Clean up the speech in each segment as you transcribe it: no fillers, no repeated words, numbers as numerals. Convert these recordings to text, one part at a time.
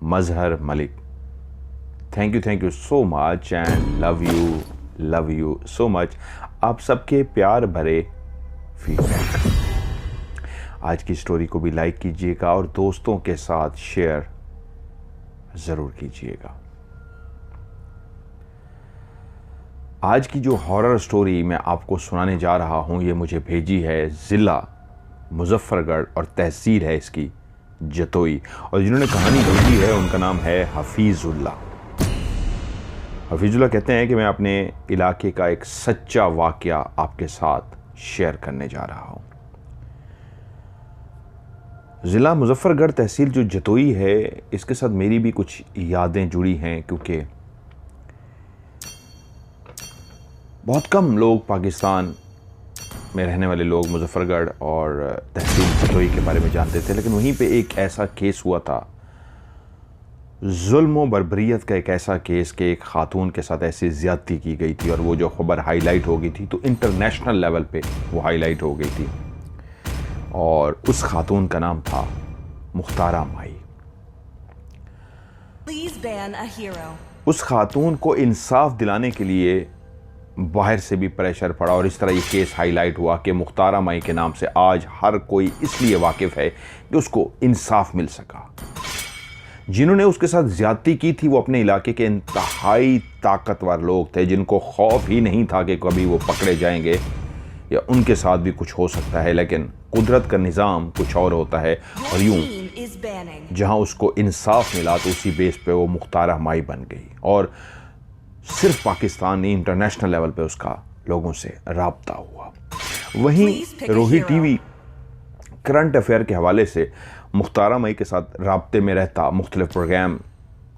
Mazhar Malik. Thank you so much and love you so much आप सबके प्यार भरे फीडबैक। आज की स्टोरी को भी लाइक कीजिएगा और दोस्तों के साथ शेयर ज़रूर कीजिएगा। आज की जो हॉरर स्टोरी मैं आपको सुनाने जा रहा हूँ ये मुझे भेजी है ज़िला मुजफ्फरगढ़ और तहसील है इसकी जतोई, और जिन्होंने कहानी भेजी है उनका नाम है हफीज़ुल्लाह। हफीज़ुल्लाह कहते हैं कि मैं अपने इलाके का एक सच्चा वाक़या आपके साथ शेयर करने जा रहा हूँ। ज़िला मुजफ्फरगढ़ तहसील जो जतोई है इसके साथ मेरी भी कुछ यादें जुड़ी हैं, क्योंकि बहुत कम लोग पाकिस्तान में रहने वाले लोग मुजफ्फरगढ़ और तहसील जतोई के बारे में जानते थे, लेकिन वहीं पे एक ऐसा केस हुआ था, जुल्म व बर्बरियत का एक ऐसा केस कि एक ख़ातून के साथ ऐसी ज़्यादती की गई थी और वो जो खबर हाईलाइट हो गई थी तो इंटरनेशनल लेवल पे वो हाईलाइट हो गई थी, और उस खातून का नाम था मुख्तारा माई। उस खातून को इंसाफ दिलाने के लिए बाहर से भी प्रेशर पड़ा और इस तरह ये केस हाईलाइट हुआ कि मुख्तारा माई के नाम से आज हर कोई इसलिए वाकिफ़ है कि उसको इंसाफ मिल सका। जिन्होंने उसके साथ ज़्यादती की थी वो अपने इलाके के इंतहाई ताकतवर लोग थे, जिनको खौफ ही नहीं था कि कभी वो पकड़े जाएंगे या उनके साथ भी कुछ हो सकता है, लेकिन कुदरत का निज़ाम कुछ और होता है। और यूं जहां उसको इंसाफ मिला तो उसी बेस पे वो मुख्तारा माई बन गई, और सिर्फ पाकिस्तान नहीं इंटरनेशनल लेवल पे उसका लोगों से राब्ता हुआ। वहीं रोही टीवी करंट अफेयर के हवाले से मुख्तारा माई के साथ राब्ते में रहता, मुख्तलिफ प्रोग्राम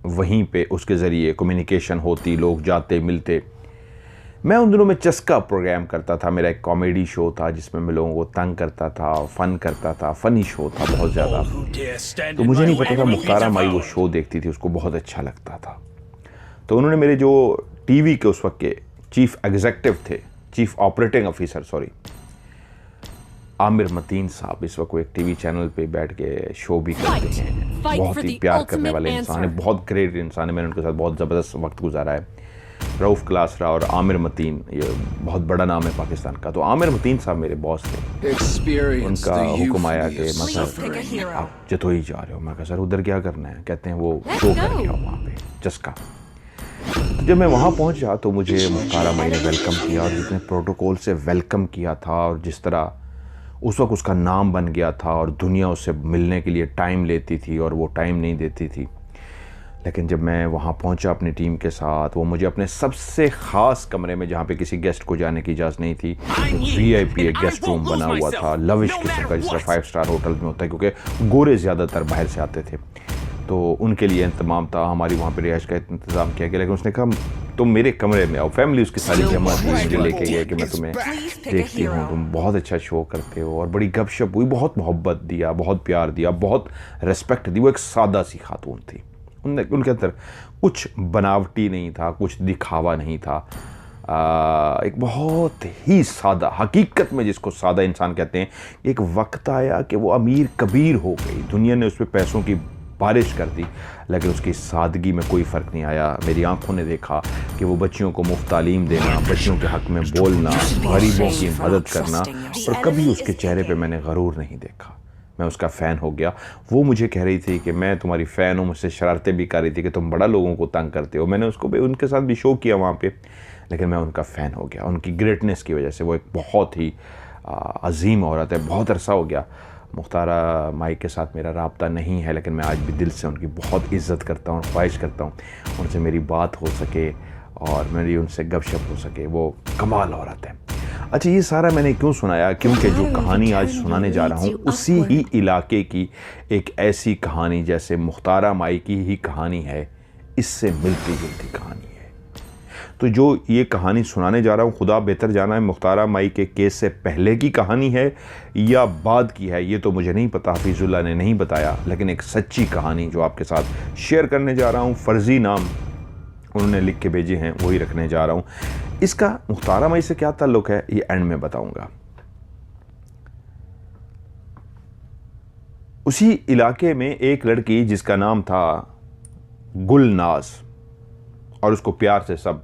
वहीं पे उसके ज़रिए कम्युनिकेशन होती, लोग जाते मिलते। मैं उन दिनों में चस्का प्रोग्राम करता था, मेरा एक कॉमेडी शो था जिसमें मैं लोगों को तंग करता था, फ़न करता था, फ़नी शो था बहुत ज़्यादा। तो मुझे नहीं पता था मुख्तारा माई वो शो देखती थी, उसको बहुत अच्छा लगता था। तो उन्होंने मेरे जो टीवी के उस वक्त के चीफ एग्जीक्यूटिव थे, chief operating officer sorry, Aamir Mateen साहब, इस वक्त वो एक टीवी चैनल पे बैठ के शो भी करते हैं, बहुत ही प्यार करने वाले इंसान है, बहुत ग्रेट इंसान है। मैंने उनके साथ बहुत ज़बरदस्त वक्त गुजारा है। रऊफ़ क्लासरा और आमिर मतीन, ये बहुत बड़ा नाम है पाकिस्तान का। तो आमिर मतीन साहब मेरे बॉस थे। उनका हुक्म आया कि मसर आप जतोई जा रहे हो। मैं कहा सर उधर क्या करना है? कहते हैं वो शो कर गया वहाँ पे चस्का। तो जब मैं वहाँ पहुँचा तो मुझे मुख्तारा माई ने वेलकम किया, और जितने प्रोटोकॉल से वेलकम किया था और जिस तरह उस वक्त उसका नाम बन गया था और दुनिया उससे मिलने के लिए टाइम लेती थी और वो टाइम नहीं देती थी। लेकिन जब मैं वहाँ पहुँचा अपनी टीम के साथ, वो मुझे अपने सबसे ख़ास कमरे में, जहाँ पे किसी गेस्ट को जाने की इजाज़त नहीं थी, VIP एक गेस्ट रूम बना हुआ था, लविश किस्म का, जिस तरह 5 स्टार होटल में होता है, क्योंकि गोरे ज़्यादातर बाहर से आते थे तो उनके लिए इंतमाम था। हमारी वहाँ पे रिहाइश का इंतज़ाम किया गया, लेकिन उसने कहा तुम मेरे कमरे में आओ। फैमिली उसकी सारी जमा थी, मुझे लेके गए कि मैं तुम्हें देखती हूँ, तुम बहुत अच्छा शो करते हो, और बड़ी गपशप हुई, बहुत मोहब्बत दिया, बहुत प्यार दिया, बहुत रिस्पेक्ट दी। वो एक सादा सी खातून थी, उनके अंदर कुछ बनावटी नहीं था, कुछ दिखावा नहीं था, एक बहुत ही सादा, हकीकत में जिसको सादा इंसान कहते हैं। एक वक्त आया कि वो अमीर कबीर हो गई, दुनिया ने उस पर पैसों की बारिश कर दी, लेकिन उसकी सादगी में कोई फ़र्क नहीं आया। मेरी आंखों ने देखा कि वो बच्चियों को मुफ्त तालीम देना, बच्चियों के हक़ में बोलना, गरीबों की मदद करना, और कभी उसके चेहरे पे मैंने गरूर नहीं देखा। मैं उसका फ़ैन हो गया। वो मुझे कह रही थी कि मैं तुम्हारी फ़ैन हूँ, मुझसे शरारतें भी कर रही थी कि तुम बड़ा लोगों को तंग करते हो। मैंने उसको उनके साथ भी शो किया वहाँ पे, लेकिन मैं उनका फ़ैन हो गया उनकी ग्रेटनेस की वजह से। वो एक बहुत ही अजीम औरत है। बहुत अरसा हो गया मुख्तारा माई के साथ मेरा राब्ता नहीं है, लेकिन मैं आज भी दिल से उनकी बहुत इज़्ज़त करता हूँ, ख्वाहिश करता हूँ उनसे मेरी बात हो सके और मेरी उनसे गपशप हो सके। वो कमाल औरत है। अच्छा, ये सारा मैंने क्यों सुनाया? क्योंकि जो कहानी आज सुनाने जा रहा हूँ उसी ही इलाके की एक ऐसी कहानी जैसे मुख्तारा माई की ही कहानी है, इससे मिलती जुलती कहानी है। तो जो ये कहानी सुनाने जा रहा हूँ, खुदा बेहतर जाना है मुख्तारा माई के केस से पहले की कहानी है या बाद की है, ये तो मुझे नहीं पता, हफीज़ुल्लाह ने नहीं बताया, लेकिन एक सच्ची कहानी जो आपके साथ शेयर करने जा रहा हूँ। फ़र्ज़ी नाम उन्होंने लिख के भेजे हैं, वही रखने जा रहा हूँ। इसका मुख्तारा माई से क्या ताल्लुक़ है ये एंड में बताऊँगा। उसी इलाके में एक लड़की जिसका नाम था गुलनाज, और उसको प्यार से सब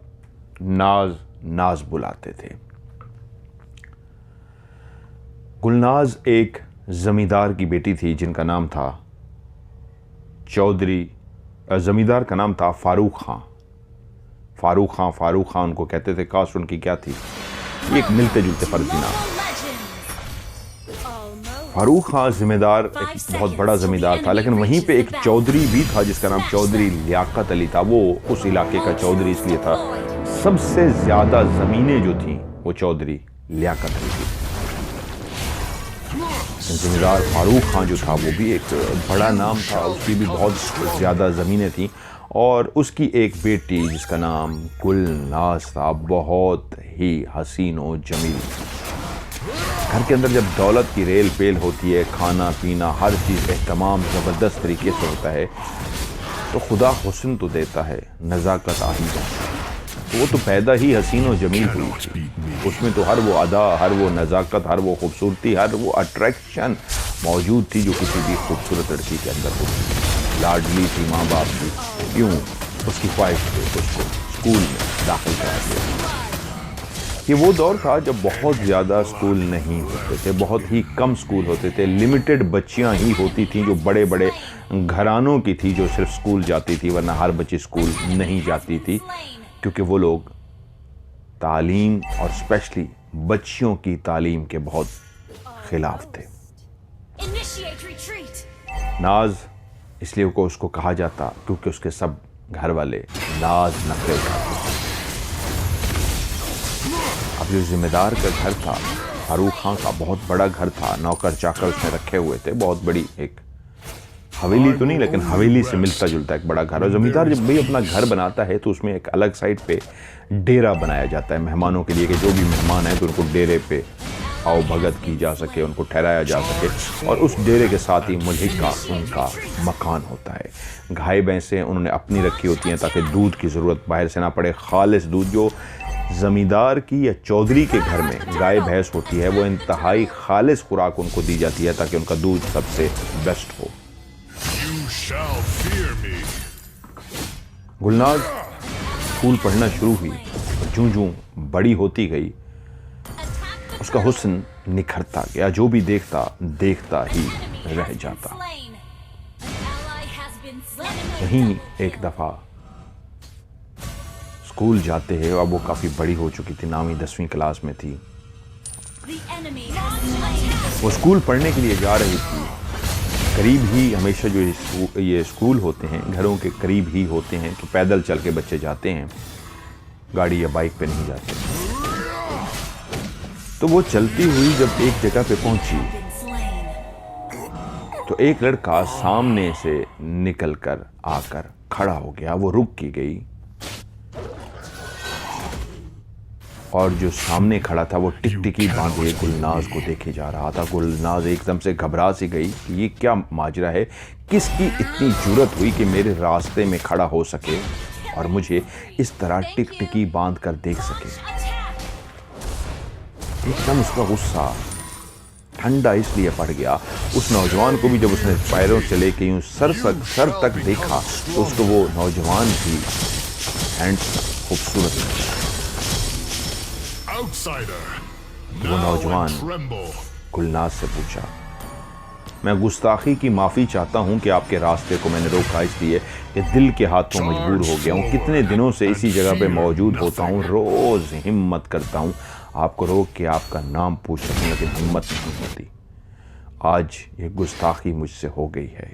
नाज नाज बुलाते थे। गुलनाज एक जमींदार की बेटी थी जिनका नाम था चौधरी। जमींदार का नाम था फारूक खां। फारूक खां उनको कहते थे। कास्ट उनकी क्या थी? एक मिलते जुलते फर्जी नाम। फारूक खां जिम्मेदार एक बहुत बड़ा जमींदार था, लेकिन वहीं पे एक चौधरी भी था जिसका नाम चौधरी लियाकत अली था। वो उस इलाके का चौधरी इसलिए था, सबसे ज्यादा जमीनें जो थी वो चौधरी लियाकत अली थी। जिम्मेदार फारूक खां जो था वो भी एक बड़ा नाम था, उसकी भी बहुत ज़्यादा ज़मीनें थीं, और उसकी एक बेटी जिसका नाम गुलनाज था, बहुत ही हसीन और जमील। घर के अंदर जब दौलत की रेल पेल होती है, खाना पीना हर चीज़ एहतमाम ज़बरदस्त तरीके से होता है, तो खुदा हुस्न तो देता है, नज़ाकत आ ही जाती है। तो वो तो पैदा ही हसीन और जमील हुई थी। उसमें तो हर वो अदा, हर वो नज़ाकत, हर वो खूबसूरती, हर वो अट्रैक्शन मौजूद थी जो किसी भी खूबसूरत लड़की के अंदर होती थी। लाडली थी माँ बाप की, क्यों? उसकी ख्वाहिश थी उसको स्कूल में दाखिल करा दिया। ये वो दौर था जब बहुत ज़्यादा स्कूल नहीं होते थे, बहुत ही कम स्कूल होते थे। लिमिटेड बच्चियां ही होती थीं जो बड़े बड़े घरानों की थी जो सिर्फ स्कूल जाती थी, वरना हर बच्ची स्कूल नहीं जाती थी, क्योंकि वो लोग तालीम और स्पेशली बच्चियों की तालीम के बहुत खिलाफ थे। नाज इसलिए उसको कहा जाता क्योंकि उसके सब घर वाले नाज नखरे करते थे। अब जो जिम्मेदार का घर था फारूक खां का, बहुत बड़ा घर था, नौकर चाकर उसने रखे हुए थे, बहुत बड़ी एक हवेली तो नहीं लेकिन हवेली से मिलता जुलता एक बड़ा घर। और जमींदार जब भी अपना घर बनाता है तो उसमें एक अलग साइड पे डेरा बनाया जाता है मेहमानों के लिए, कि जो भी मेहमान हैं तो उनको डेरे पे आओ भगत की जा सके, उनको ठहराया जा सके। और उस डेरे के साथ ही मुल्हिक का उनका मकान होता है। गाय भैंसें उन्होंने अपनी रखी होती हैं ताकि दूध की ज़रूरत बाहर से ना पड़े। खालिस दूध जो ज़मींदार की या चौधरी के घर में गाय भैंस होती है, वो इंतहाई खालिस खुराक उनको दी जाती है ताकि उनका दूध सबसे बेस्ट हो। गुलनाज स्कूल पढ़ना शुरू हुई, जूं-जूं बड़ी होती गई उसका हुस्न निखरता गया। जो भी देखता ही रह जाता। वहीं एक दफा स्कूल जाते हैं, अब वो काफी बड़ी हो चुकी थी, 9वीं 10वीं क्लास में थी। वो स्कूल पढ़ने के लिए जा रही थी। करीब ही हमेशा जो ये स्कूल होते हैं घरों के करीब ही होते हैं, तो पैदल चल के बच्चे जाते हैं, गाड़ी या बाइक पे नहीं जाते। तो वो चलती हुई जब एक जगह पे पहुंची तो एक लड़का सामने से निकलकर आकर खड़ा हो गया। वो रुक की गई और जो सामने खड़ा था वो टिकटिकी बांधे गुलनाज को देखे जा रहा था। गुलनाज एकदम से घबरा सी गई कि ये क्या माजरा है, किसकी इतनी जुर्रत हुई कि मेरे रास्ते में खड़ा हो सके और मुझे इस तरह टिकटिकी बांध कर देख सके। एकदम उसका गुस्सा ठंडा इसलिए पड़ गया। उस नौजवान को भी जब उसने पैरों से लेके यूं सर तक देखा तो उसको वो नौजवान भी हैंडसम खूबसूरत। वो नौजवान गुलनाज से पूछा, मैं गुस्ताखी की माफ़ी चाहता हूं कि आपके रास्ते को मैंने रोका, इसलिए कि दिल के हाथों मजबूर हो गया हूं। कितने दिनों से इसी जगह पे मौजूद होता हूं, रोज़ हिम्मत करता हूं आपको रोक के आपका नाम पूछ सकूं, लेकिन हिम्मत नहीं होती। आज ये गुस्ताखी मुझसे हो गई है,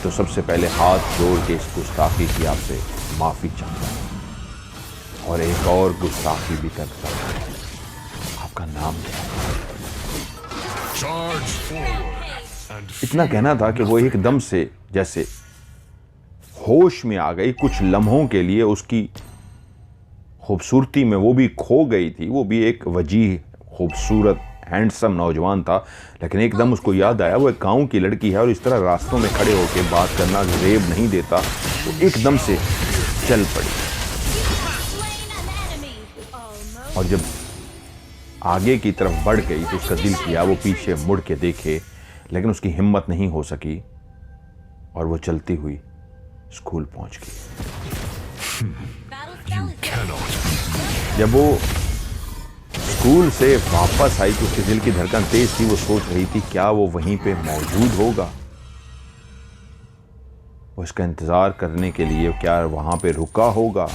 तो सबसे पहले हाथ जोड़ के इस गुस्ताखी की आपसे माफ़ी चाहता हूँ और एक और गुस्ताखी भी करता हूँ। आपका नाम इतना कहना था कि वो एकदम से जैसे होश में आ गई। कुछ लम्हों के लिए उसकी खूबसूरती में वो भी खो गई थी। वो भी एक वजीह खूबसूरत हैंडसम नौजवान था, लेकिन एकदम उसको याद आया वो एक गाँव की लड़की है और इस तरह रास्तों में खड़े होकर बात करना रेब नहीं देता। वो एकदम से चल पड़ी और जब आगे की तरफ बढ़ गई तो उसका दिल किया वो पीछे मुड़ के देखे, लेकिन उसकी हिम्मत नहीं हो सकी और वो चलती हुई स्कूल पहुंच गई। जब वो स्कूल से वापस आई तो उसके दिल की धड़कन तेज थी। वो सोच रही थी क्या वो वहीं पे मौजूद होगा, वो इसका इंतजार करने के लिए क्या वहां पे रुका होगा।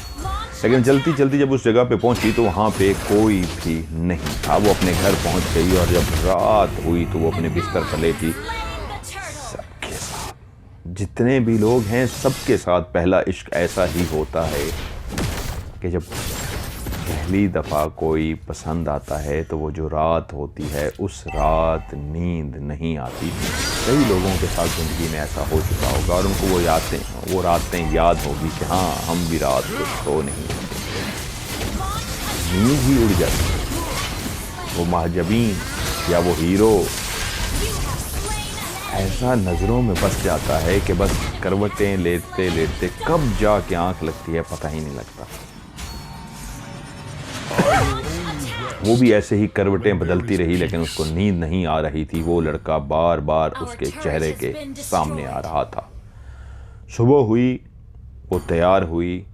लेकिन चलती चलती जब उस जगह पे पहुंची तो वहां पे कोई भी नहीं था। वो अपने घर पहुंच गई और जब रात हुई तो वो अपने बिस्तर पर लेटी सबके साथ, जितने भी लोग हैं सबके साथ पहला इश्क ऐसा ही होता है कि जब पहली दफ़ा कोई पसंद आता है तो वो जो रात होती है उस रात नींद नहीं आती। कई लोगों के साथ ज़िंदगी में ऐसा हो चुका होगा और उनको वो रातें याद होगी कि हाँ हम भी रात को सो नहीं सकते, नींद ही उड़ जाती। वो महजबीन या वो हीरो ऐसा नज़रों में बस जाता है कि बस करवटें लेटते लेटते कब जाके आंख लगती है पता ही नहीं लगता। वो भी ऐसे ही करवटें बदलती रही लेकिन उसको नींद नहीं आ रही थी। वो लड़का बार बार उसके चेहरे के सामने आ रहा था। सुबह हुई, वो तैयार हुई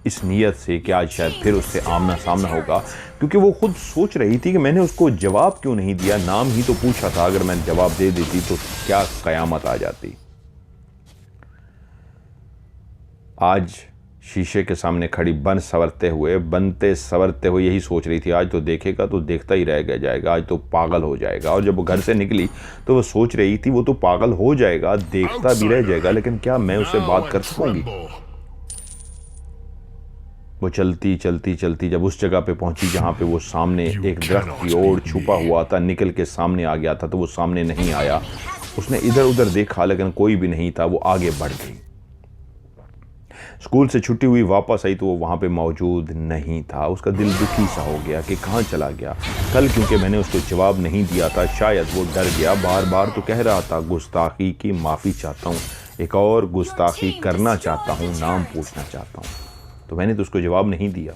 इस नीयत से कि आज शायद फिर उससे आमना सामना होगा, क्योंकि वो खुद सोच रही थी कि मैंने उसको जवाब क्यों नहीं दिया, नाम ही तो पूछा था, अगर मैं जवाब दे देती तो क्या कयामत आ जाती। आज शीशे के सामने खड़ी बनते सवरते हुए यही सोच रही थी आज तो देखेगा तो देखता ही रह जाएगा, आज तो पागल हो जाएगा। और जब वो घर से निकली तो वो सोच रही थी वो तो पागल हो जाएगा, देखता भी रह जाएगा, लेकिन क्या मैं उससे बात कर सकूंगी। वो चलती जब उस जगह पे पहुंची जहां पे वो सामने एक दरख्त की ओर छुपा हुआ था, निकल के सामने आ गया था तो वो सामने नहीं आया। उसने इधर उधर देखा लेकिन कोई भी नहीं था। वो आगे बढ़ गई। स्कूल से छुट्टी हुई, वापस आई तो वो वहाँ पे मौजूद नहीं था। उसका दिल दुखी सा हो गया कि कहाँ चला गया। कल क्योंकि मैंने उसको जवाब नहीं दिया था शायद वो डर गया। बार बार तो कह रहा था गुस्ताखी की माफ़ी चाहता हूँ, एक और गुस्ताखी करना चाहता हूँ, नाम पूछना चाहता हूँ, तो मैंने तो उसको जवाब नहीं दिया।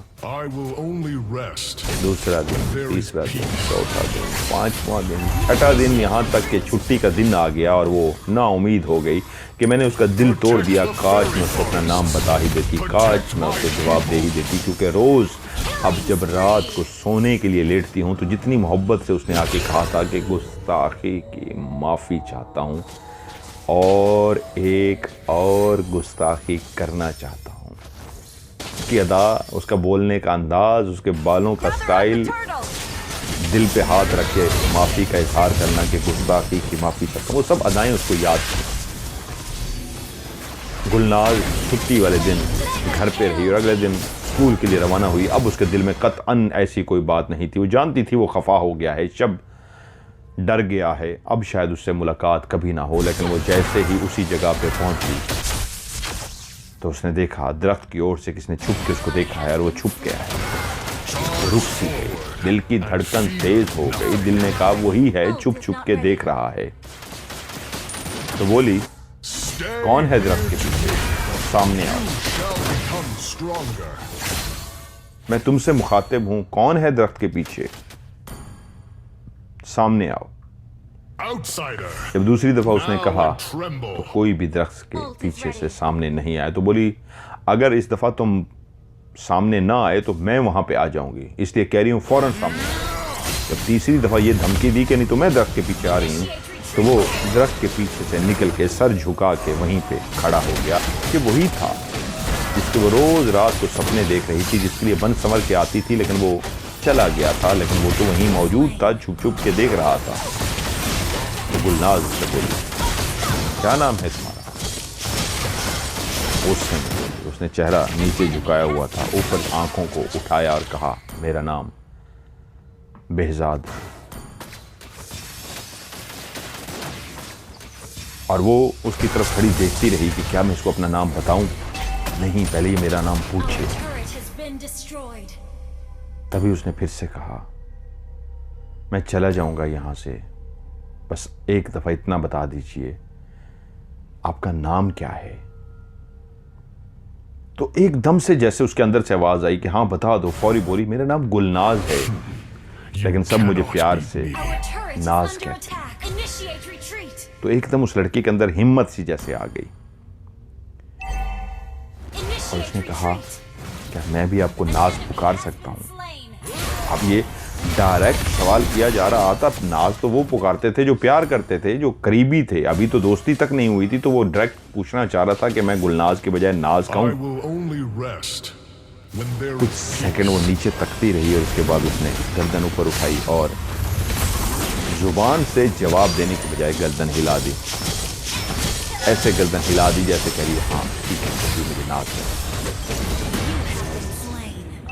दूसरा दिन, तीसरा दिन, चौथा दिन, पांचवा दिन, छठा दिन, यहाँ तक कि छुट्टी का दिन आ गया और वो नाउम्मीद हो गई कि मैंने उसका दिल तोड़ दिया। काश मैं उसको अपना नाम बता ही देती, काश मैं उसको जवाब दे ही देती, क्योंकि रोज़ अब जब रात को सोने के लिए लेटती हूँ तो जितनी मोहब्बत से उसने आके कहा था कि गुस्ताखी की माफ़ी चाहता हूँ और एक और गुस्ताखी करना चाहता हूँ। उसकी अदा, उसका बोलने का अंदाज, उसके बालों का स्टाइल, दिल पे हाथ रख के माफ़ी का इजहार करना कि गुस्ताखी की माफ़ी चाहता हूँ, वो सब अदाएँ उसको याद थी। गुलनाज छुट्टी वाले दिन घर पे रही और अगले दिन स्कूल के लिए रवाना हुई। अब उसके दिल में कतअन ऐसी कोई बात नहीं थी। वो जानती थी वो खफा हो गया है, शब डर गया है, अब शायद उससे मुलाकात कभी ना हो। लेकिन वो जैसे ही उसी जगह पे पहुंची तो उसने देखा दरख्त की ओर से किसने छुप के उसको देखा है और वो छुप गया है। रुक सी गई, दिल की धड़कन तेज हो गई। दिल ने कहा वही है, छुप छुप के देख रहा है। तो बोली कौन है दरख्त के पीछे, सामने आओ, मैं तुमसे मुखातिब हूं, कौन है दरख्त के पीछे, सामने आओ। जब दूसरी दफा उसने कहा तो कोई भी दरख्त के पीछे से सामने नहीं आया। तो बोली अगर इस दफा तुम सामने ना आए तो मैं वहां पे आ जाऊंगी, इसलिए कह रही हूं फौरन सामने। जब तीसरी दफा ये धमकी दी कि नहीं तो मैं दरख्त के पीछे आ रही हूं, तो वो दरख्त के पीछे से निकल के सर झुका के वहीं पे खड़ा हो गया कि वही था जिसके वो रोज रात को सपने देख रही थी, जिसके लिए बन संवर के आती थी, लेकिन वो चला गया था, लेकिन वो तो वहीं मौजूद था, छुप छुप के देख रहा था। तो गुलनाज से बोली क्या नाम है तुम्हारा? उसने चेहरा नीचे झुकाया हुआ था, ऊपर आंखों को उठाया और कहा मेरा नाम बेहजाद। और वो उसकी तरफ खड़ी देखती रही कि क्या मैं इसको अपना नाम बताऊं। नहीं, पहले ही मेरा नाम पूछे। तभी उसने फिर से कहा मैं चला जाऊंगा यहां से, बस एक दफा इतना बता दीजिए आपका नाम क्या है। तो एकदम से जैसे उसके अंदर से आवाज आई कि हाँ बता दो, फौरी बोली मेरा नाम गुलनाज है, लेकिन सब मुझे प्यार से नाज कहते हैं। तो एकदम उस लड़की के अंदर हिम्मत सी जैसे आ गई। और उसने कहा क्या मैं भी आपको नाज पुकार सकता हूँ? अब ये डायरेक्ट सवाल किया जा रहा था। नाज तो वो पुकारते थे जो प्यार करते थे, जो करीबी थे, अभी तो दोस्ती तक नहीं हुई थी, तो वो डायरेक्ट पूछना चाह रहा था कि मैं गुलनाज के बजाय नाज कहूँ। कुछ सेकंड वो नीचे तकती रही और उसके बाद उसने गर्दन ऊपर उठाई और जुबान से जवाब देने के बजाय गर्दन हिला दी। ऐसे गर्दन हिला दी जैसे कह रही हाँ ठीक है, मुझे नाज है।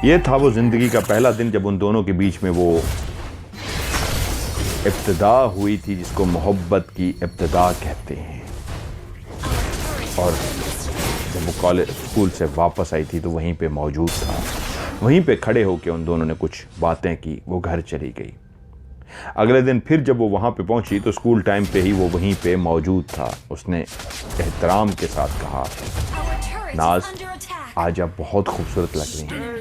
ये था वो जिंदगी का पहला दिन जब उन दोनों के बीच में वो इब्तिदा हुई थी जिसको मोहब्बत की इब्तिदा कहते हैं। और जब वो कॉलेज स्कूल से वापस आई थी तो वहीं पे मौजूद था। वहीं पे खड़े होकर उन दोनों ने कुछ बातें की। वो घर चली गई। अगले दिन फिर जब वो वहाँ पे पहुँची तो स्कूल टाइम पे ही वो वहीं पे मौजूद था। उसने एहतराम के साथ कहा, नाज आज आप बहुत खूबसूरत लग रही हैं।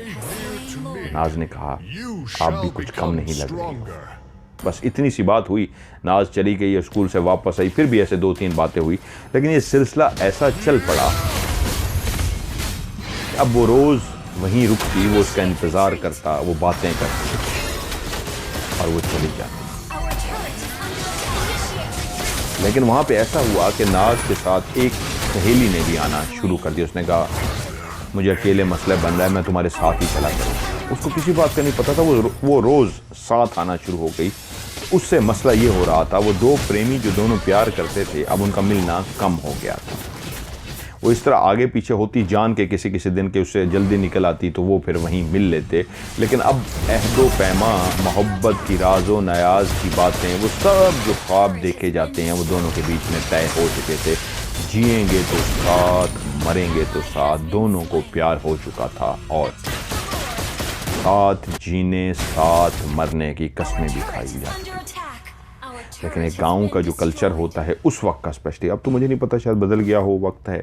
नाज ने कहा, आप भी कुछ कम नहीं लग रही हो। बस इतनी सी बात हुई। नाज चली गई और स्कूल से वापस आई। फिर भी ऐसे 2-3 बातें हुई, लेकिन ये सिलसिला ऐसा चल पड़ा। अब वो रोज वहीं रुकती, वो उसका इंतजार करता, वो बातें करती और वो चली जाती। लेकिन वहां पे ऐसा हुआ कि नाज के साथ एक सहेली ने भी आना शुरू कर दिया। उसने कहा, मुझे अकेले मसला बन रहा है, मैं तुम्हारे साथ ही चला करूँ। उसको किसी बात का नहीं पता था। वो रोज साथ आना शुरू हो गई। उससे मसला ये हो रहा था, वो दो प्रेमी जो दोनों प्यार करते थे, अब उनका मिलना कम हो गया था। वो इस तरह आगे पीछे होती जान के किसी किसी दिन के उससे जल्दी निकल आती तो वो फिर वहीं मिल लेते। लेकिन अब अहदो पैमा, मोहब्बत की राजो नयाज की बातें, वो सब जो ख्वाब देखे जाते हैं वो दोनों के बीच में तय हो चुके थे। जिएंगे तो साथ, मरेंगे तो साथ। दोनों को प्यार हो चुका था और साथ जीने साथ मरने की कस्में भी खाई जाती। लेकिन एक गांव का जो कल्चर होता है उस वक्त का, स्पेशली अब तो मुझे नहीं पता, शायद बदल गया हो, वक्त है,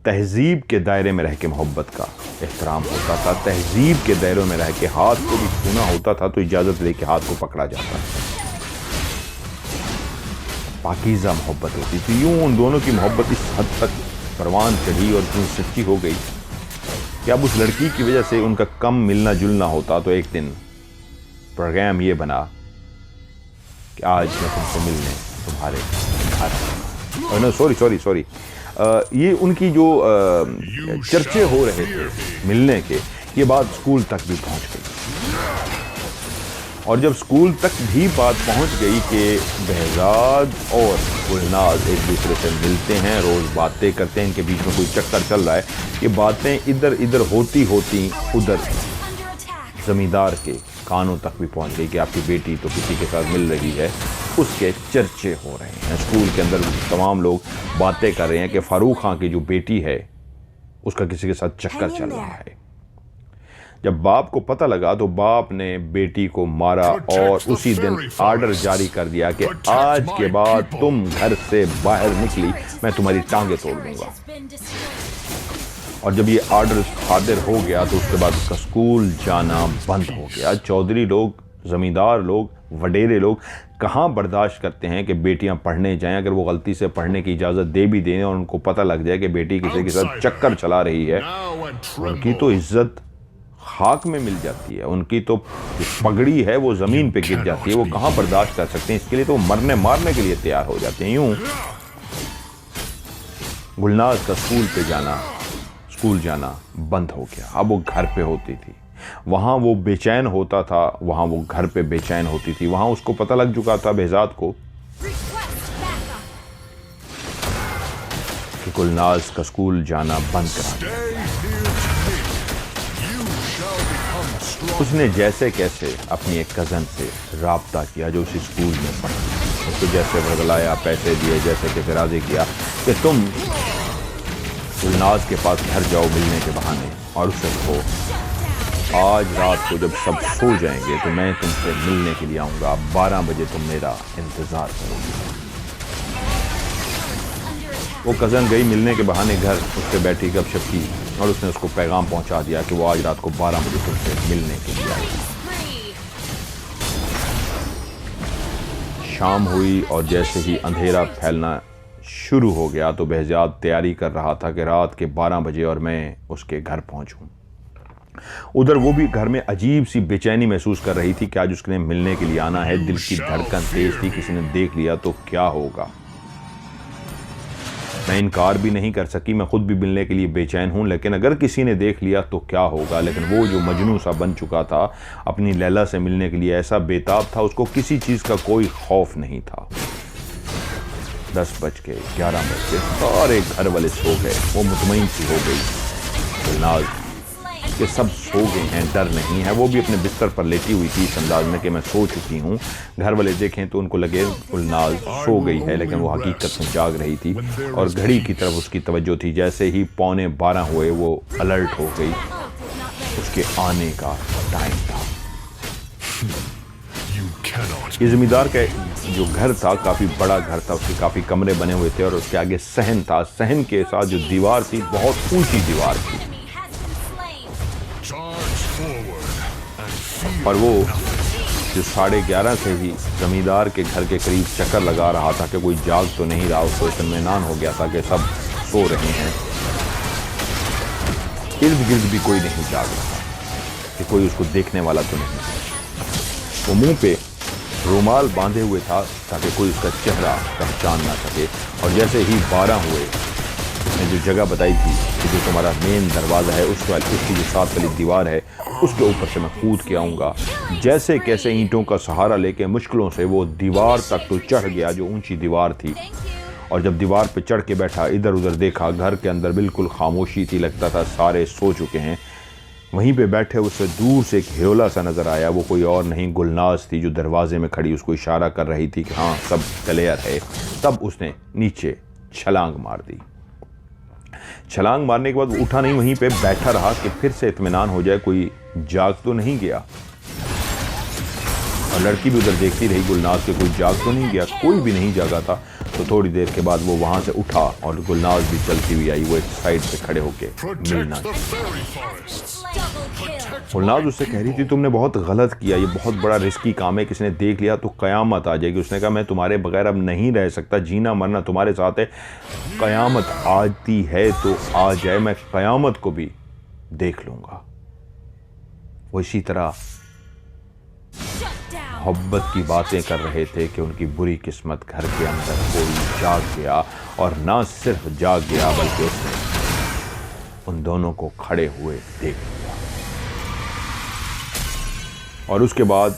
तहजीब के दायरे में रह के मोहब्बत का एहतराम होता था। तहजीब के दायरे में रह के हाथ को भी छूना होता था तो इजाज़त लेके हाथ को पकड़ा जाता था। पाकीज़ा मोहब्बत होती थी। यूं उन दोनों की मोहब्बत इस हद तक परवान चढ़ी और इतनी सच्ची हो गई कि अब उस लड़की की वजह से उनका कम मिलना जुलना होता। तो एक दिन प्रोग्राम ये बना कि आज मैं तुमसे मिलने तुम्हारे घर, नो सॉरी ये उनकी जो चर्चे हो रहे थे मिलने के, ये बात स्कूल तक भी पहुंच गई। और जब स्कूल तक भी बात पहुंच गई कि बहजाद और गुलनाज एक दूसरे से मिलते हैं, रोज़ बातें करते हैं, इनके बीच में कोई चक्कर चल रहा है, ये बातें इधर इधर होती होती उधर ज़मींदार के कानों तक भी पहुंच गई कि आपकी बेटी तो किसी के साथ मिल रही है। उसके चर्चे हो रहे हैं। स्कूल के अंदर तमाम लोग बातें कर रहे हैं कि फारूक खां की जो बेटी है उसका किसी के साथ चक्कर चल रहा है। जब बाप को पता लगा तो बाप ने बेटी को मारा और उसी दिन आर्डर जारी कर दिया कि आज के बाद तुम घर से बाहर निकली मैं तुम्हारी टांगे तोड़ दूंगा। और जब ये आर्डर सादिर हो गया तो उसके बाद उसका स्कूल जाना बंद हो गया। चौधरी लोग, जमींदार लोग, वडेरे लोग कहाँ बर्दाश्त करते हैं कि बेटियां पढ़ने जाएं। अगर वो गलती से पढ़ने की इजाज़त दे भी दें और उनको पता लग जाए कि बेटी किसी के साथ चक्कर चला रही है, उनकी तो इज्जत खाक में मिल जाती है। उनकी तो पगड़ी है वो ज़मीन पे गिर जाती है। वो कहाँ बर्दाश्त कर सकते हैं। इसके लिए तो मरने मारने के लिए तैयार हो जाते हैं। यूं गुलनाज का स्कूल जाना बंद हो गया। अब वो घर पे होती थी। वहाँ वो बेचैन होता था, वहाँ वो घर पे बेचैन होती थी। वहाँ उसको पता लग चुका था बेहजाद को कि गुलनाज का स्कूल जाना बंद करा दिया। उसने जैसे कैसे अपनी एक कज़न से राब्ता किया जो उसी स्कूल में पढ़ती। उसको जैसे बरगलाया, पैसे दिए, जैसे कि राज़ी किया कि तुम गुलनाज के पास घर जाओ मिलने के बहाने और उससे कहो आज रात को जब सब सो जाएंगे तो मैं तुमसे मिलने के लिए आऊँगा। 12 बजे तुम मेरा इंतज़ार करोगे। वो कज़न गई मिलने के बहाने घर, उससे बैठी गपशप की और उसने उसको पैगाम पहुंचा दिया कि वो आज रात को 12 बजे तुमसे मिलने के लिए आएगी। शाम हुई और जैसे ही अंधेरा फैलना शुरू हो गया तो बेहजाद तैयारी कर रहा था कि रात के 12 बजे और मैं उसके घर पहुंचूं। उधर वो भी घर में अजीब सी बेचैनी महसूस कर रही थी कि आज उसने मिलने के लिए आना है। दिल की धड़कन तेज थी, किसी ने देख लिया तो क्या होगा। मैं इनकार भी नहीं कर सकी, मैं खुद भी मिलने के लिए बेचैन हूं, लेकिन अगर किसी ने देख लिया तो क्या होगा। लेकिन वो जो मजनू सा बन चुका था अपनी लैला से मिलने के लिए, ऐसा बेताब था, उसको किसी चीज का कोई खौफ नहीं था। 10 बज के 11 बज के सारे घर वाले सो गए। वो मुतमईन सी हो गई, गुलनाज कि सब सो गए हैं, डर नहीं है। वो भी अपने बिस्तर पर लेटी हुई थी इस अंदाज में कि मैं सो चुकी हूँ। घर वाले देखें तो उनको लगे गुलनाज सो गई है, लेकिन वो हकीकत में जाग रही थी और घड़ी की तरफ उसकी तवज्जो थी। जैसे ही 11:15 हुए वो अलर्ट हो गई, उसके आने का टाइम था। ये जमींदार का जो घर था काफ़ी बड़ा घर था, उसके काफ़ी कमरे बने हुए थे और उसके आगे सहन था। सहन के साथ जो दीवार थी बहुत ऊंची दीवार थी और वो जो 11:30 से ही जमींदार के घर के करीब चक्कर लगा रहा था कि कोई जाग तो नहीं रहा। उसको इत्मीनान हो गया था कि सब सो रहे हैं, इर्द गिर्द भी कोई नहीं जाग रहा, कि कोई उसको देखने वाला तो नहीं। वो मुंह पे रुमाल बांधे हुए था ताकि कोई उसका चेहरा पहचान ना सके। और जैसे ही 12 हुए, उसने जो जगह बताई थी कि जो तुम्हारा मेन दरवाज़ा है उसकी जो साथ वाली दीवार है उसके ऊपर से मैं कूद के आऊँगा। जैसे कैसे ईंटों का सहारा लेके मुश्किलों से वो दीवार तक तो चढ़ गया, जो ऊंची दीवार थी। और जब दीवार पे चढ़ के बैठा, इधर उधर देखा, घर के अंदर बिल्कुल खामोशी थी, लगता था सारे सो चुके हैं। वहीं पे बैठे उससे दूर से एक ह्योला सा नज़र आया। वो कोई और नहीं, गुलनाज थी, जो दरवाजे में खड़ी उसको इशारा कर रही थी कि हाँ सब क्लियर है। तब उसने नीचे छलांग मार दी। छलांग मारने के बाद वो उठा नहीं, वहीं पे बैठा रहा कि फिर से इत्मीनान हो जाए कोई जाग तो नहीं गया। और लड़की भी उधर देखती रही गुलनाज के कोई जाग तो नहीं गया। कोई भी नहीं जागा था। तो थोड़ी देर के बाद वो वहां से उठा और गुलनाज भी चलती हुई आई। वो एक साइड पे खड़े होके मिलना। गुलनाज उससे कह रही थी तुमने बहुत गलत किया, ये बहुत बड़ा रिस्की काम है, किसी ने देख लिया तो कयामत आ जाएगी। उसने कहा मैं तुम्हारे बगैर अब नहीं रह सकता, जीना मरना तुम्हारे साथ है। कयामत आती है तो आ जाए, मैं कयामत को भी देख लूंगा। वो इसी तरह मोहब्बत की बातें कर रहे थे कि उनकी बुरी किस्मत, घर के अंदर कोई जाग गया। और ना सिर्फ जाग गया बल्कि उसने उन दोनों को खड़े हुए देख लिया। और उसके बाद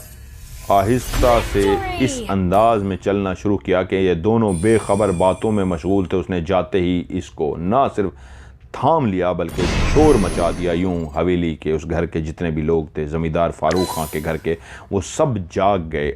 आहिस्ता से इस अंदाज में चलना शुरू किया कि ये दोनों बेखबर बातों में मशगूल थे। उसने जाते ही इसको ना सिर्फ थाम लिया बल्कि शोर मचा दिया। यूं हवेली के उस घर के जितने भी लोग थे, जमींदार फारूक खां के घर के, वो सब जाग गए।